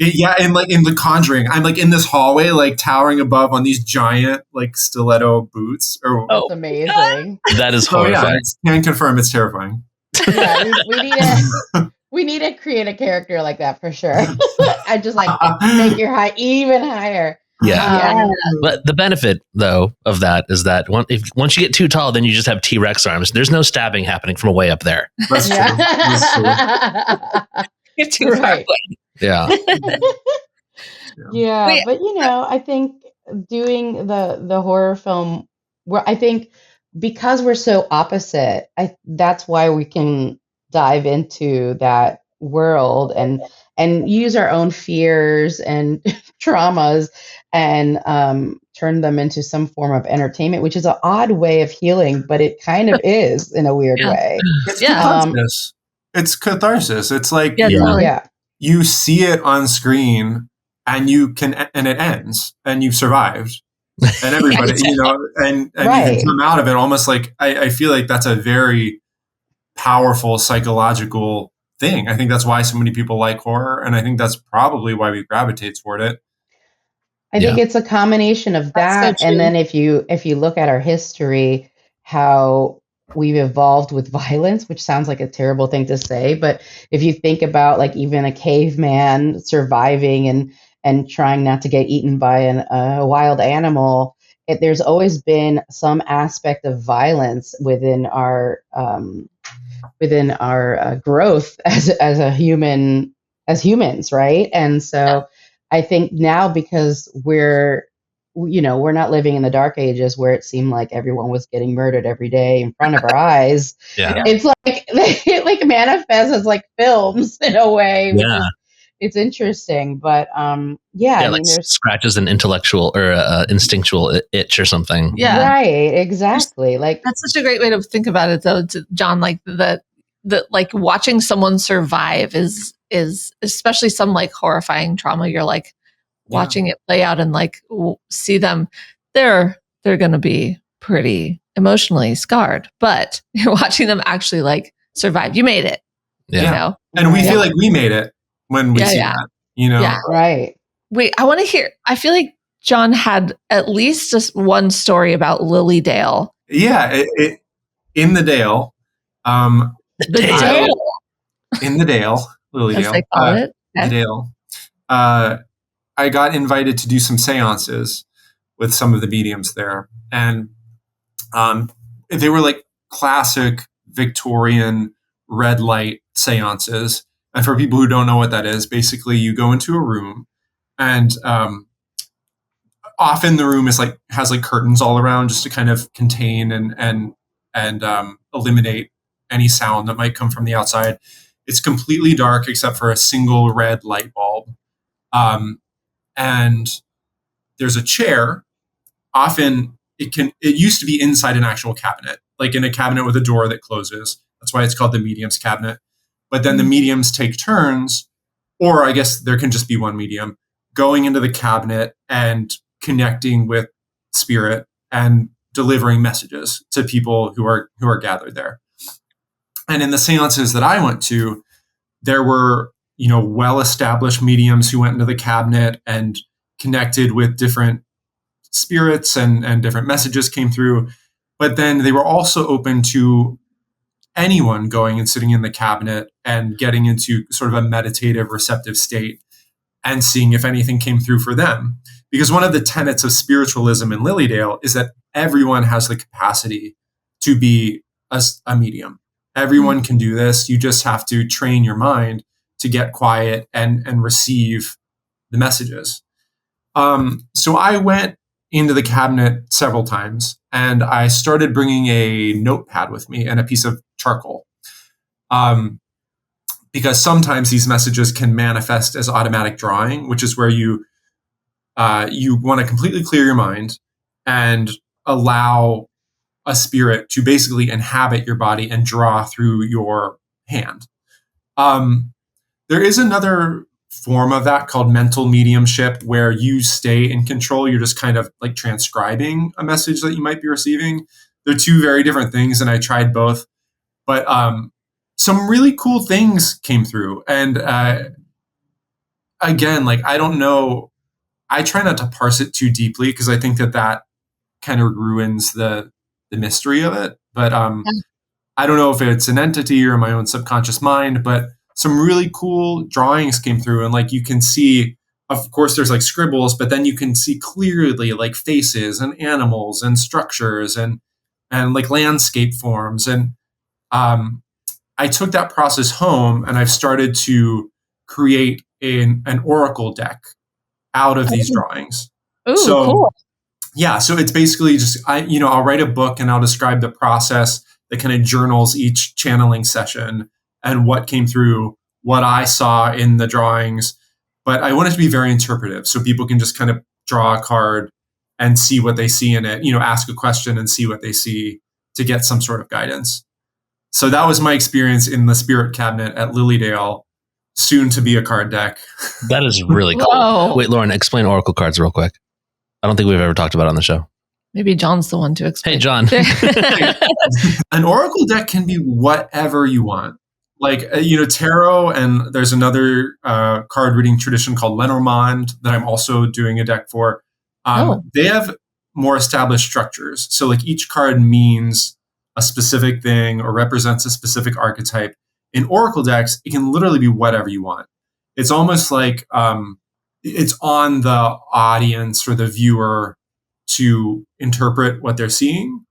[SPEAKER 4] And like in The Conjuring, I'm like in this hallway, like towering above on these giant like stiletto boots.
[SPEAKER 3] That's amazing.
[SPEAKER 2] That is horrifying.
[SPEAKER 4] Can confirm it's terrifying.
[SPEAKER 3] Yeah, we need to create a character like that for sure. I just like make your height even higher.
[SPEAKER 2] Yeah. But the benefit though of that is that once you get too tall, then you just have T-Rex arms. There's no stabbing happening from way up there.
[SPEAKER 4] That's true. That's true.
[SPEAKER 1] You're too far away.
[SPEAKER 2] Yeah.
[SPEAKER 3] Yeah, but I think doing the horror film, I think because we're so opposite, that's why we can dive into that world and use our own fears and traumas and turn them into some form of entertainment, which is an odd way of healing, but it kind of is in a weird way.
[SPEAKER 4] It's catharsis. It's catharsis. It's like you see it on screen and and it ends and you've survived and everybody, and
[SPEAKER 3] right.
[SPEAKER 4] You can come out of it almost like, I feel like that's a very powerful psychological thing. I think that's why so many people like horror. And I think that's probably why we gravitate toward it.
[SPEAKER 3] I think it's a combination of that. So and then if you look at our history, how we've evolved with violence, which sounds like a terrible thing to say, but if you think about like even a caveman surviving and trying not to get eaten by a wild animal, there's always been some aspect of violence within our growth as humans, right? And so I think now because we're not living in the dark ages where it seemed like everyone was getting murdered every day in front of our eyes. It's like it like manifests as like films in a way, which is, it's interesting, but I mean, there's
[SPEAKER 2] scratches an intellectual or instinctual itch or something.
[SPEAKER 1] Yeah,
[SPEAKER 3] right, exactly. Like
[SPEAKER 1] that's such a great way to think about it, though, John. Like the like watching someone survive is especially some like horrifying trauma. You're like watching it play out and like see them. They're going to be pretty emotionally scarred, but you're watching them actually like survive. You made it.
[SPEAKER 4] And we feel like we made it when we see that.
[SPEAKER 3] Right.
[SPEAKER 1] Wait, I want to hear. I feel like John had at least just one story about Lily Dale.
[SPEAKER 4] Yeah, in the Dale.
[SPEAKER 1] The Dale.
[SPEAKER 4] In the Dale, Lily Dale.
[SPEAKER 1] As they call it.
[SPEAKER 4] The Dale. I got invited to do some seances with some of the mediums there. And they were like classic Victorian red light seances. And for people who don't know what that is, basically you go into a room and often the room has like curtains all around just to kind of contain and eliminate any sound that might come from the outside. It's completely dark except for a single red light bulb. And there's a chair. Often it used to be inside an actual cabinet, like in a cabinet with a door that closes. That's why it's called the medium's cabinet. But then the mediums take turns, or I guess there can just be one medium, going into the cabinet and connecting with spirit and delivering messages to people who are gathered there. And in the seances that I went to, there were, well-established mediums who went into the cabinet and connected with different spirits, and different messages came through. But then they were also open to anyone going and sitting in the cabinet and getting into sort of a meditative, receptive state and seeing if anything came through for them. Because one of the tenets of spiritualism in Lilydale is that everyone has the capacity to be a medium. Everyone can do this. You just have to train your mind to get quiet and receive the messages. So I went into the cabinet several times, and I started bringing a notepad with me and a piece of charcoal. Because sometimes these messages can manifest as automatic drawing, which is where you want to completely clear your mind and allow a spirit to basically inhabit your body and draw through your hand. There is another form of that called mental mediumship, where you stay in control. You're just kind of like transcribing a message that you might be receiving. They're two very different things, and I tried both. But some really cool things came through. And again, like, I don't know. I try not to parse it too deeply, because I think that kind of ruins the mystery of it. But I don't know if it's an entity or my own subconscious mind, but some really cool drawings came through. And like, you can see, of course, there's like scribbles, but then you can see clearly like faces and animals and structures and like landscape forms. And I took that process home, and I've started to create an oracle deck out of these drawings.
[SPEAKER 1] Ooh,
[SPEAKER 4] so
[SPEAKER 1] cool.
[SPEAKER 4] Yeah, so it's basically just, I'll write a book and I'll describe the process that kind of journals each channeling session and what came through, what I saw in the drawings. But I want it to be very interpretive, so people can just kind of draw a card and see what they see in it, ask a question and see what they see to get some sort of guidance. So that was my experience in the spirit cabinet at Lilydale, soon to be a card deck.
[SPEAKER 2] That is really cool.
[SPEAKER 1] Whoa.
[SPEAKER 2] Wait, Lauren, explain oracle cards real quick. I don't think we've ever talked about it on the show.
[SPEAKER 1] Maybe John's the one to explain.
[SPEAKER 2] Hey, John.
[SPEAKER 4] An oracle deck can be whatever you want. Like, tarot, and there's another card reading tradition called Lenormand that I'm also doing a deck for. They have more established structures. So like, each card means a specific thing or represents a specific archetype. In oracle decks, it can literally be whatever you want. It's almost like it's on the audience or the viewer to interpret what they're seeing.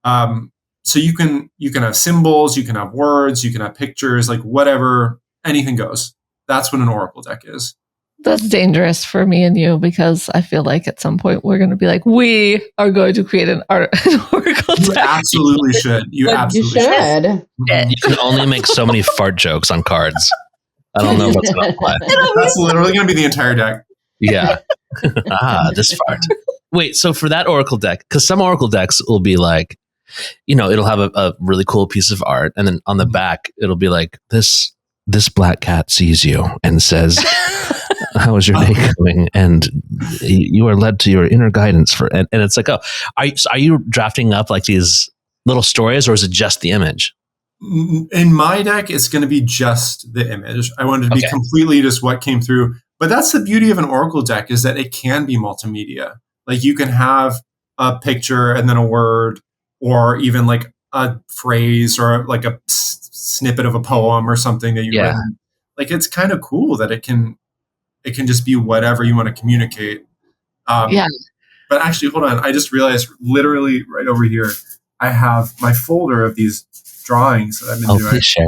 [SPEAKER 4] So you can have symbols, you can have words, you can have pictures, like whatever, anything goes. That's what an oracle deck is.
[SPEAKER 1] That's dangerous for me and you, because I feel like at some point we're going to be like, we are going to create an oracle
[SPEAKER 4] You
[SPEAKER 1] deck.
[SPEAKER 4] absolutely should. You absolutely should.
[SPEAKER 2] You can only make so many fart jokes on cards. I don't know what's going to apply.
[SPEAKER 4] That's literally going to be the entire deck.
[SPEAKER 2] Yeah. This fart. Wait, so for that oracle deck, because some oracle decks will be like, it'll have a really cool piece of art, and then on the back it'll be like, this black cat sees you and says, how is your day going? And you are led to your inner guidance and it's like, are you drafting up like these little stories, or is it just the image?
[SPEAKER 4] In my deck, it's going to be just the image. I wanted to be completely just what came through. But that's the beauty of an oracle deck, is that it can be multimedia. Like, you can have a picture and then a word, or even like a phrase, or like a snippet of a poem or something that you've written. Like, it's kind of cool that it can just be whatever you want to communicate. But actually, hold on. I just realized, literally right over here, I have my folder of these drawings that I've been doing.
[SPEAKER 2] Please share.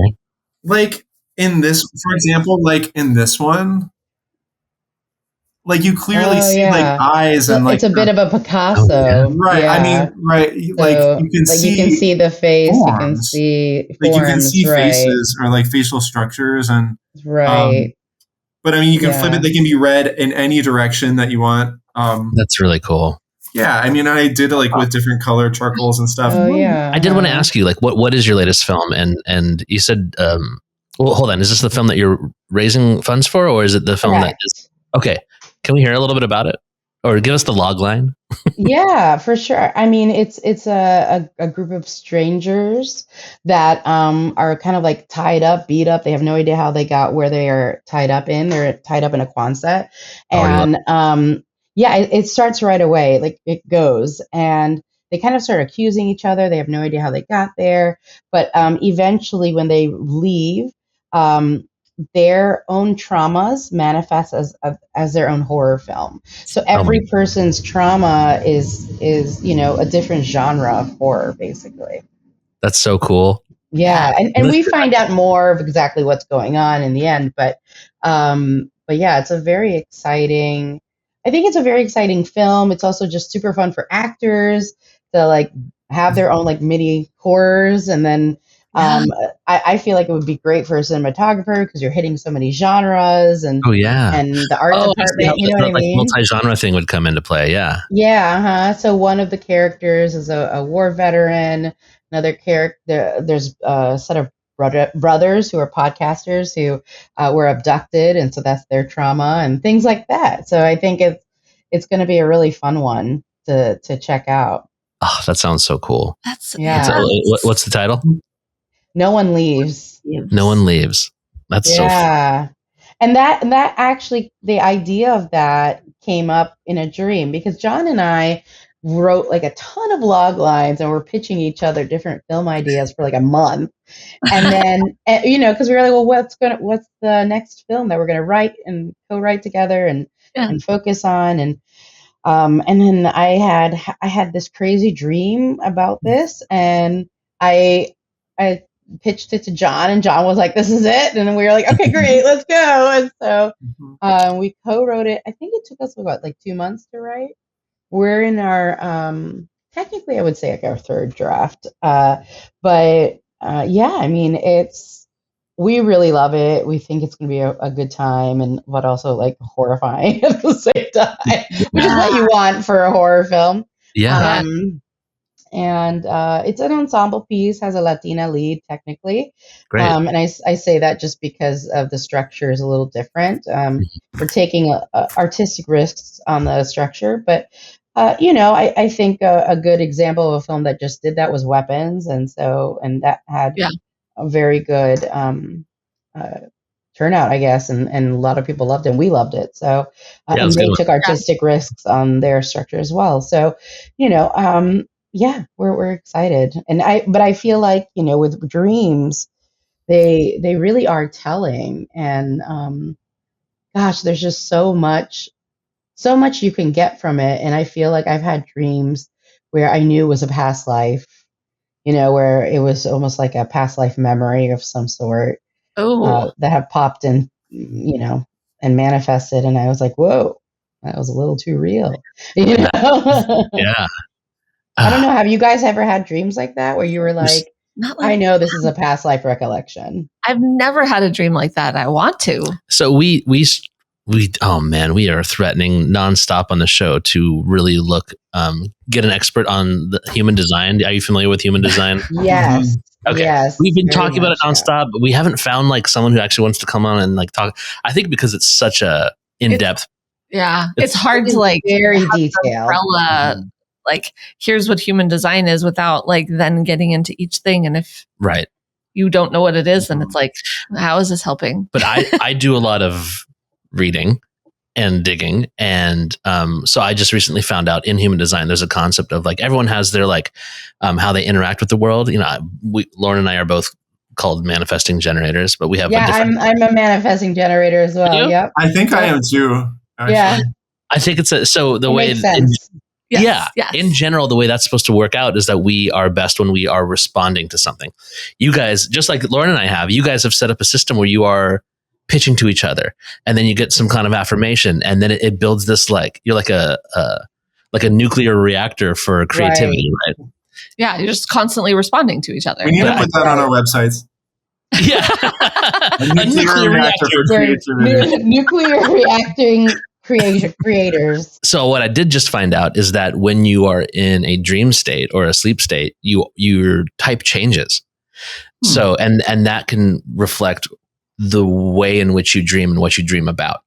[SPEAKER 4] Like, in this, for example, like in this one, like, you clearly see like eyes, and like
[SPEAKER 3] it's a bit of a Picasso,
[SPEAKER 4] right? Yeah. I mean, right? Like,
[SPEAKER 3] so,
[SPEAKER 4] you can see,
[SPEAKER 3] the face,
[SPEAKER 4] forms.
[SPEAKER 3] you can see forms,
[SPEAKER 4] like, you can see
[SPEAKER 3] right.
[SPEAKER 4] faces, or like facial structures, and
[SPEAKER 3] right.
[SPEAKER 4] But I mean, you can flip it; they can be read in any direction that you want.
[SPEAKER 2] That's really cool.
[SPEAKER 4] Yeah, I mean, I did it like with different color charcoals and stuff.
[SPEAKER 3] Oh yeah.
[SPEAKER 2] I did want to ask you, like, what is your latest film? And you said, well, hold on, is this the film that you're raising funds for, or is it the film that is? Okay, can we hear a little bit about it? Or give us the log line.
[SPEAKER 3] Yeah, for sure. I mean, it's a group of strangers that are kind of like tied up, beat up. They have no idea how they got where they are tied up in. They're tied up in a Quonset,
[SPEAKER 2] Already love.
[SPEAKER 3] and yeah, it starts right away. Like it goes, and they kind of start accusing each other. They have no idea how they got there, but eventually, when they leave, their own traumas manifest as their own horror film. So
[SPEAKER 2] Oh my,
[SPEAKER 3] every person's trauma is a different genre of horror, basically.
[SPEAKER 2] that's so cool.
[SPEAKER 3] Yeah, and we find out more of exactly what's going on in the end, but yeah, it's a very exciting. I think it's a very exciting film. It's also just super fun for actors to like have their own like mini horrors, and then I feel like it would be great for a cinematographer because you're hitting so many genres and
[SPEAKER 2] Oh yeah.
[SPEAKER 3] and the art
[SPEAKER 2] I see how
[SPEAKER 3] department. You know what I
[SPEAKER 2] like
[SPEAKER 3] mean?
[SPEAKER 2] multi-genre thing would come into play. Yeah.
[SPEAKER 3] Yeah, so one of the characters is a war veteran. Another character, there's a set of brothers who are podcasters who were abducted, and so that's their trauma and things like that. So I think it's going to be a really fun one to check out.
[SPEAKER 2] Oh, that sounds so cool.
[SPEAKER 3] Yeah.
[SPEAKER 2] What's the title?
[SPEAKER 3] No One Leaves.
[SPEAKER 2] No One Leaves. That's so fun.
[SPEAKER 3] And that actually, the idea of that came up in a dream because John and I wrote like a ton of log lines and we're pitching each other different film ideas for like a month. And then, because we were like, well, what's the next film that we're going to write and co-write together and focus on? And then I had this crazy dream about this, and I pitched it to John, and John was like, "This is it," and then we were like, "Okay, great, let's go." And so we co-wrote it. I think it took us like 2 months to write. We're in our technically, I would say like our third draft, but yeah, I mean, we really love it. We think it's going to be a good time, but also like horrifying at the same time, which is what you want for a horror film.
[SPEAKER 2] Yeah.
[SPEAKER 3] And it's an ensemble piece, has a Latina lead technically.
[SPEAKER 2] Great.
[SPEAKER 3] And I say that just because of the structure is a little different. We're taking artistic risks on the structure, but I think a good example of a film that just did that was Weapons, and that had a very good turnout, I guess, and a lot of people loved it, and we loved it. So and they took artistic risks on their structure as well. So yeah, we're excited, but I feel like with dreams, they really are telling, and gosh, there's just so much you can get from it, and I feel like I've had dreams where I knew it was a past life, where it was almost like a past life memory of some sort that have popped in, and manifested, and I was like, whoa, that was a little too real,
[SPEAKER 2] Yeah.
[SPEAKER 3] I don't know. Have you guys ever had dreams like that where you were like, I know this is a past life recollection?
[SPEAKER 1] I've never had a dream like that. I want to.
[SPEAKER 2] So we oh man, we are threatening nonstop on the show to really get an expert on the human design. Are you familiar with human design?
[SPEAKER 3] Yes.
[SPEAKER 2] Okay.
[SPEAKER 3] Yes.
[SPEAKER 2] We've been talking about it nonstop, but we haven't found like someone who actually wants to come on and like talk. I think because it's such a in-depth.
[SPEAKER 1] It's hard to like
[SPEAKER 3] very detailed.
[SPEAKER 1] Like, here's what human design is without like then getting into each thing. And if you don't know what it is, then it's like, how is this helping?
[SPEAKER 2] But I do a lot of reading and digging. And so I just recently found out in human design, there's a concept of like, everyone has their like, how they interact with the world. Lauren and I are both called manifesting generators, but we have
[SPEAKER 3] I'm a manifesting generator as well. Yep.
[SPEAKER 4] I think I am too. Actually.
[SPEAKER 3] Yeah.
[SPEAKER 2] I think it's the way
[SPEAKER 3] makes sense.
[SPEAKER 2] Yes. In general, the way that's supposed to work out is that we are best when we are responding to something. You guys, just like Lauren and I have, you guys have set up a system where you are pitching to each other, and then you get some kind of affirmation, and then it builds this like you're like a nuclear reactor for creativity, right?
[SPEAKER 1] Yeah, you're just constantly responding to each other.
[SPEAKER 4] We need to put that on our websites.
[SPEAKER 2] Yeah,
[SPEAKER 4] a nuclear reactor for creativity.
[SPEAKER 3] Nuclear reacting creators.
[SPEAKER 2] So what I did just find out is that when you are in a dream state or a sleep state, your type changes. So and that can reflect the way in which you dream and what you dream about.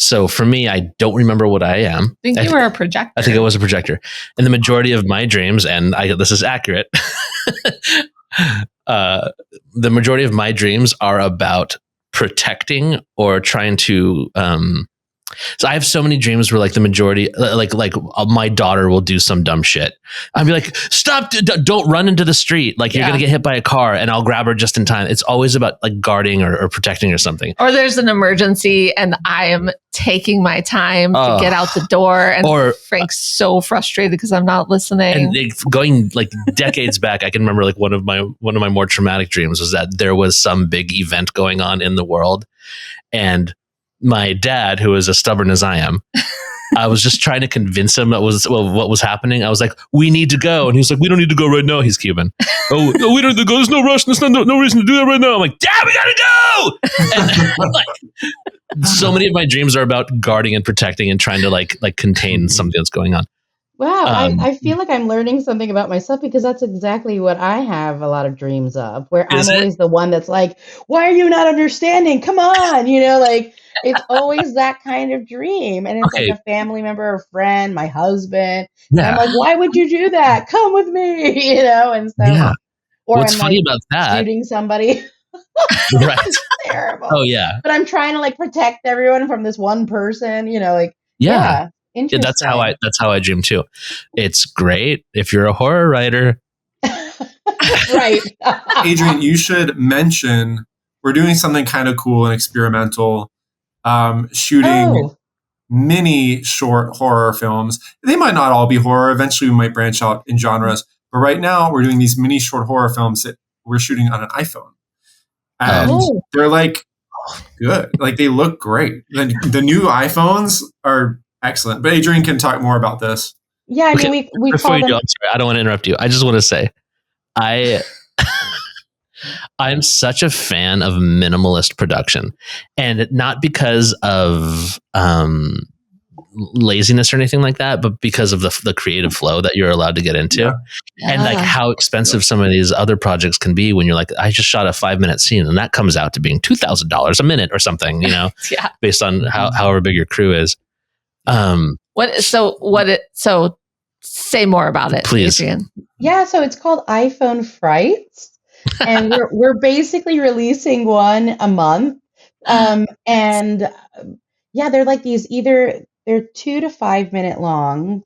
[SPEAKER 2] So for me, I don't remember what I am.
[SPEAKER 1] I think you were a projector.
[SPEAKER 2] I think I was a projector. And the majority of my dreams, and this is accurate, the majority of my dreams are about protecting or trying to so I have so many dreams where like the majority like my daughter will do some dumb shit. I'll be like, stop, don't run into the street, like you're gonna get hit by a car, and I'll grab her just in time. It's always about like guarding or protecting or something.
[SPEAKER 1] Or there's an emergency and I am taking my time to get out the door, and Frank's so frustrated because I'm not listening.
[SPEAKER 2] And going like decades back, I can remember like one of my more traumatic dreams was that there was some big event going on in the world, and my dad, who is as stubborn as I am, I was just trying to convince him that what was happening. I was like, we need to go. And he's like, we don't need to go right now. He's Cuban. Oh, no, we don't need to go. There's no rush. There's no reason to do that right now. I'm like, Dad, we gotta go. And like, so many of my dreams are about guarding and protecting and trying to like contain something that's going on.
[SPEAKER 3] Wow, I feel like I'm learning something about myself because that's exactly what I have a lot of dreams of, where I'm always the one that's like, why are you not understanding? Come on, like it's always that kind of dream. And it's like a family member, a friend, my husband. Yeah. And I'm like, why would you do that? Come with me, and so, or
[SPEAKER 2] what's
[SPEAKER 3] I'm
[SPEAKER 2] funny
[SPEAKER 3] like
[SPEAKER 2] about that,
[SPEAKER 3] shooting somebody.
[SPEAKER 2] Right.
[SPEAKER 3] It's terrible.
[SPEAKER 2] Oh yeah.
[SPEAKER 3] But I'm trying to like protect everyone from this one person, like,
[SPEAKER 2] yeah.
[SPEAKER 3] Interesting.
[SPEAKER 2] That's how I dream too. It's great if you're a horror writer.
[SPEAKER 3] Right.
[SPEAKER 4] Adrienne, you should mention we're doing something kind of cool and experimental, shooting mini short horror films. They might not all be horror. Eventually we might branch out in genres. But right now we're doing these mini short horror films that we're shooting on an iPhone. And they're like good. Like they look great. The new iPhones are excellent. But Adrienne can talk more about this.
[SPEAKER 3] Yeah, I mean, we
[SPEAKER 2] before you do, I'm sorry, I don't want to interrupt you. I just want to say, I'm such a fan of minimalist production, and not because of laziness or anything like that, but because of the creative flow that you're allowed to get into, and like how expensive some of these other projects can be when you're like, I just shot a 5-minute scene, and that comes out to being $2,000 a minute or something, based on however big your crew is.
[SPEAKER 1] So say more about it,
[SPEAKER 2] please.
[SPEAKER 1] Adrienne.
[SPEAKER 3] Yeah, so it's called iPhone Frights, and we're basically releasing one a month. And they're like these they're 2 to 5 minute long,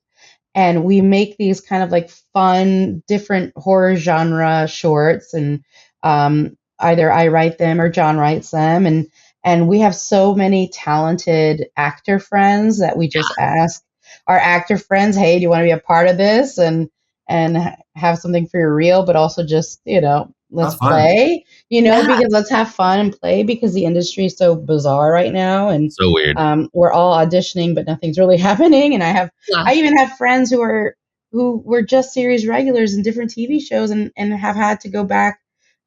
[SPEAKER 3] and we make these kind of like fun, different horror genre shorts, and either I write them or John writes them, and we have so many talented actor friends that we just ask our actor friends, hey, do you want to be a part of this and have something for your reel, but also just, let's play, because let's have fun and play, because the industry is so bizarre right now. And
[SPEAKER 2] so weird.
[SPEAKER 3] We're all auditioning, but nothing's really happening. And I even have friends who were just series regulars in different TV shows and have had to go back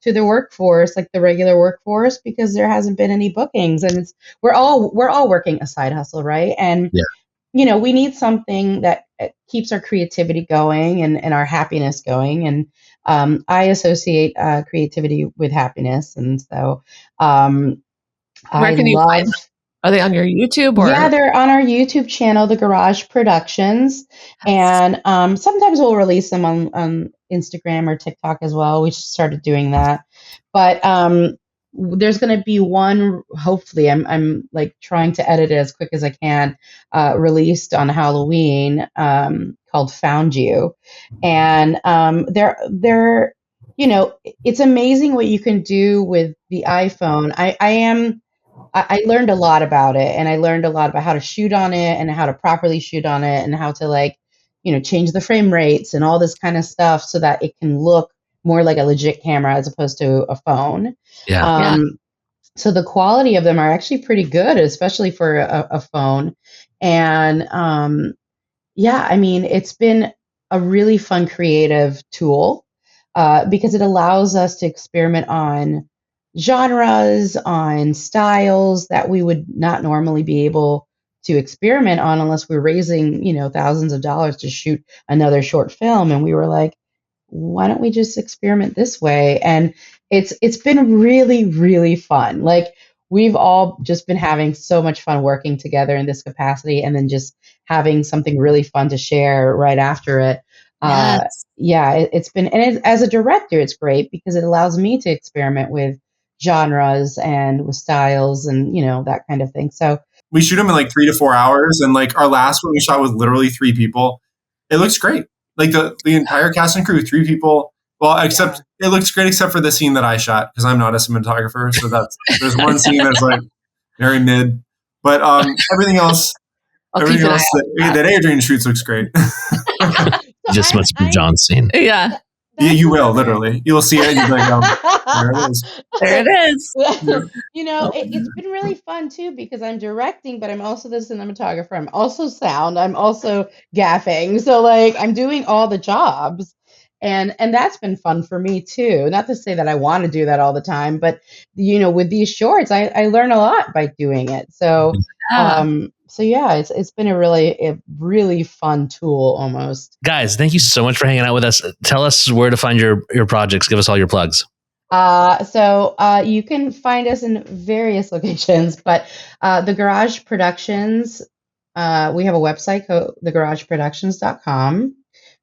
[SPEAKER 3] to the workforce, like the regular workforce, because there hasn't been any bookings. And we're all working a side hustle, right? And we need something that keeps our creativity going and our happiness going. And I associate creativity with happiness. And so
[SPEAKER 1] where can you find them? Are they on your YouTube? Or?
[SPEAKER 3] Yeah, they're on our YouTube channel, The Garage Productions. And sometimes we'll release them on Instagram or TikTok as well. We started doing that. But there's going to be one, hopefully, I'm like trying to edit it as quick as I can, released on Halloween, called Found You. And they're it's amazing what you can do with the iPhone. I learned a lot about it, and I learned a lot about how to shoot on it and how to properly shoot on it and how to change the frame rates and all this kind of stuff so that it can look more like a legit camera as opposed to a phone. So the quality of them are actually pretty good, especially for a phone. And I mean, it's been a really fun creative tool because it allows us to experiment on genres, on styles that we would not normally be able to experiment on unless we're raising, thousands of dollars to shoot another short film. And we were like, why don't we just experiment this way? And it's been really, really fun. Like we've all just been having so much fun working together in this capacity, and then just having something really fun to share right after it.
[SPEAKER 1] Yes.
[SPEAKER 3] It's been, and as a director, it's great because it allows me to experiment with genres and with styles and, that kind of thing. So
[SPEAKER 4] we shoot them in like 3 to 4 hours. And like our last one we shot with literally 3 people. It looks great. Like the entire cast and crew, 3 people. Well, except it looks great except for the scene that I shot because I'm not a cinematographer. So there's one scene that's like very mid, but everything else that Adrienne shoots looks great.
[SPEAKER 2] Just must be John's scene.
[SPEAKER 1] Yeah.
[SPEAKER 4] Yeah, you will, literally. You'll see it and you'll be like, there it is.
[SPEAKER 1] There it is.
[SPEAKER 3] It's been really fun too because I'm directing, but I'm also the cinematographer. I'm also sound. I'm also gaffing. So like I'm doing all the jobs. And that's been fun for me too. Not to say that I want to do that all the time, but with these shorts, I learn a lot by doing it. So it's been a really fun tool almost.
[SPEAKER 2] Guys, thank you so much for hanging out with us. Tell us where to find your projects. Give us all your plugs.
[SPEAKER 3] So you can find us in various locations, but the Garage Productions, we have a website called thegarageproductions.com.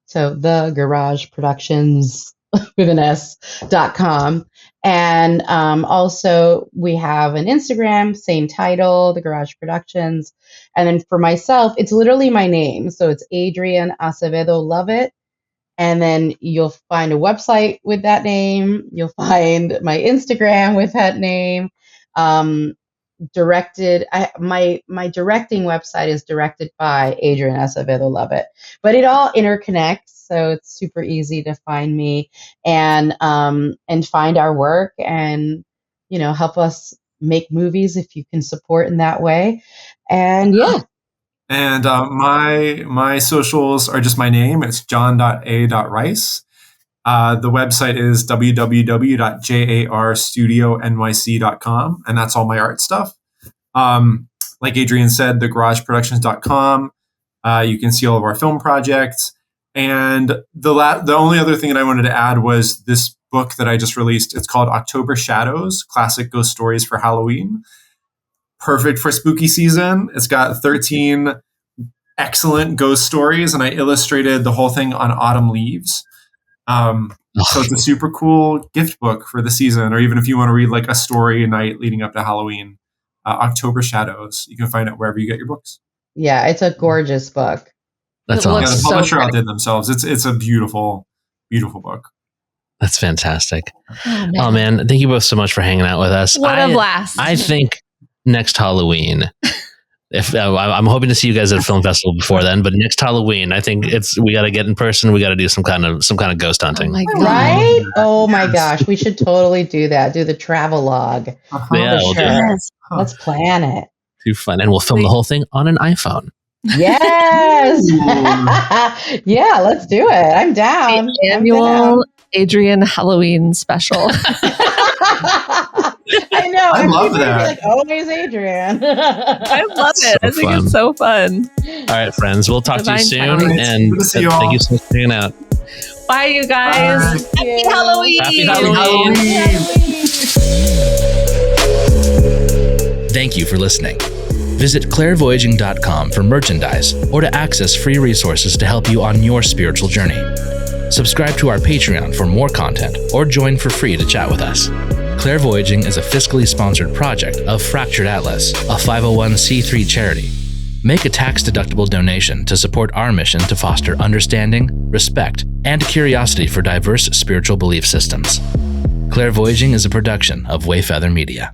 [SPEAKER 3] So the Garage Productions with an S.com. And also we have an Instagram, same title, The Garage Productions. And then for myself, it's literally my name. So it's Adrienne Acevedo Lovette. And then you'll find a website with that name. You'll find my Instagram with that name. My directing website is directed by Adrienne Acevedo Lovette, but it all interconnects, so it's super easy to find me and find our work and help us make movies if you can support in that way. And
[SPEAKER 4] And my socials are just my name. It's john.a.rice. The website is www.jarstudionyc.com, and that's all my art stuff. Like Adrienne said, thegarageproductions.com. You can see all of our film projects. And the only other thing that I wanted to add was this book that I just released. It's called October Shadows, Classic Ghost Stories for Halloween. Perfect for spooky season. It's got 13 excellent ghost stories, and I illustrated the whole thing on autumn leaves. So it's a super cool gift book for the season, or even if you want to read like a story a night leading up to Halloween. October Shadows. You can find it wherever you get your books.
[SPEAKER 3] Yeah, it's a gorgeous book.
[SPEAKER 2] That's awesome.
[SPEAKER 4] Yeah, the publisher outdid themselves. It's a beautiful, beautiful book.
[SPEAKER 2] That's fantastic. Oh man, thank you both so much for hanging out with us.
[SPEAKER 1] What a blast.
[SPEAKER 2] I think next Halloween, if I'm hoping to see you guys at a film festival before then, but next Halloween, I think we got to get in person. We got to do some kind of ghost hunting.
[SPEAKER 1] Oh my God.
[SPEAKER 3] Right? Oh my gosh, we should totally do that. Do the travel log.
[SPEAKER 2] Yeah, we'll do it.
[SPEAKER 3] Let's plan it.
[SPEAKER 2] Too fun, and we'll film the whole thing on an iPhone.
[SPEAKER 3] Yes. Yeah, let's do it. I'm down.
[SPEAKER 1] The annual Adrienne Halloween special.
[SPEAKER 3] I know.
[SPEAKER 4] I love that.
[SPEAKER 3] Like, always Adrienne.
[SPEAKER 1] I love it. I think it's so fun.
[SPEAKER 2] All right, friends. We'll talk to you soon.
[SPEAKER 1] Divine
[SPEAKER 2] And thank you so much for hanging out.
[SPEAKER 1] Bye, you guys.
[SPEAKER 3] Bye.
[SPEAKER 1] Happy Halloween.
[SPEAKER 2] Happy Halloween. Thank you for listening. Visit clairvoyaging.com for merchandise or to access free resources to help you on your spiritual journey. Subscribe to our Patreon for more content or join for free to chat with us. Clairvoyaging is a fiscally sponsored project of Fractured Atlas, a 501c3 charity. Make a tax-deductible donation to support our mission to foster understanding, respect, and curiosity for diverse spiritual belief systems. Clairvoyaging is a production of Wayfeather Media.